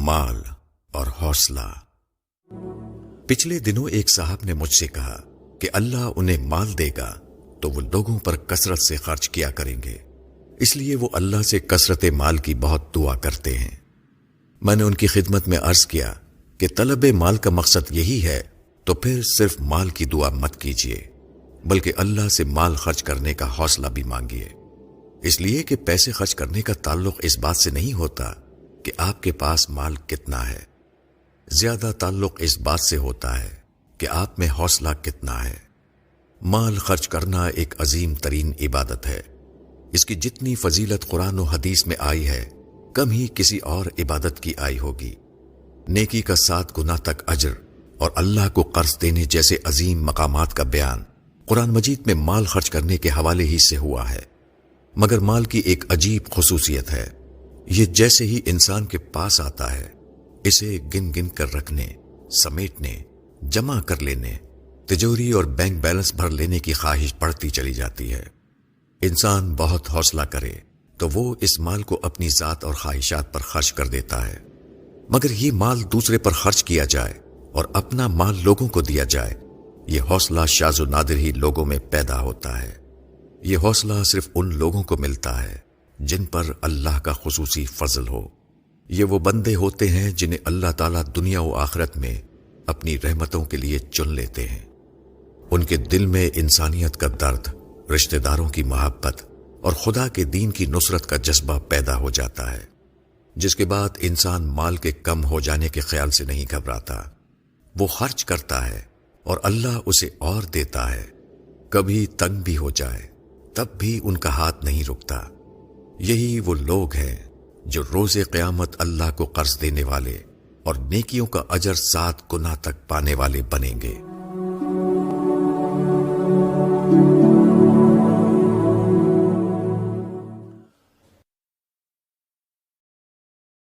مال اور حوصلہ۔ پچھلے دنوں ایک صاحب نے مجھ سے کہا کہ اللہ انہیں مال دے گا تو وہ لوگوں پر کثرت سے خرچ کیا کریں گے، اس لیے وہ اللہ سے کثرت مال کی بہت دعا کرتے ہیں۔ میں نے ان کی خدمت میں عرض کیا کہ طلب مال کا مقصد یہی ہے تو پھر صرف مال کی دعا مت کیجیے، بلکہ اللہ سے مال خرچ کرنے کا حوصلہ بھی مانگیے، اس لیے کہ پیسے خرچ کرنے کا تعلق اس بات سے نہیں ہوتا کہ آپ کے پاس مال کتنا ہے، زیادہ تعلق اس بات سے ہوتا ہے کہ آپ میں حوصلہ کتنا ہے۔ مال خرچ کرنا ایک عظیم ترین عبادت ہے، اس کی جتنی فضیلت قرآن و حدیث میں آئی ہے کم ہی کسی اور عبادت کی آئی ہوگی۔ نیکی کا 7 گنا تک اجر اور اللہ کو قرض دینے جیسے عظیم مقامات کا بیان قرآن مجید میں مال خرچ کرنے کے حوالے ہی سے ہوا ہے۔ مگر مال کی ایک عجیب خصوصیت ہے، یہ جیسے ہی انسان کے پاس آتا ہے اسے گن گن کر رکھنے، سمیٹنے، جمع کر لینے، تجوری اور بینک بیلنس بھر لینے کی خواہش بڑھتی چلی جاتی ہے۔ انسان بہت حوصلہ کرے تو وہ اس مال کو اپنی ذات اور خواہشات پر خرچ کر دیتا ہے، مگر یہ مال دوسرے پر خرچ کیا جائے اور اپنا مال لوگوں کو دیا جائے، یہ حوصلہ شاذ و نادر ہی لوگوں میں پیدا ہوتا ہے۔ یہ حوصلہ صرف ان لوگوں کو ملتا ہے جن پر اللہ کا خصوصی فضل ہو۔ یہ وہ بندے ہوتے ہیں جنہیں اللہ تعالیٰ دنیا و آخرت میں اپنی رحمتوں کے لیے چن لیتے ہیں۔ ان کے دل میں انسانیت کا درد، رشتہ داروں کی محبت اور خدا کے دین کی نصرت کا جذبہ پیدا ہو جاتا ہے، جس کے بعد انسان مال کے کم ہو جانے کے خیال سے نہیں گھبراتا، وہ خرچ کرتا ہے اور اللہ اسے اور دیتا ہے۔ کبھی تنگ بھی ہو جائے تب بھی ان کا ہاتھ نہیں رکتا۔ یہی وہ لوگ ہیں جو روز قیامت اللہ کو قرض دینے والے اور نیکیوں کا اجر 7 گنا تک پانے والے بنیں گے۔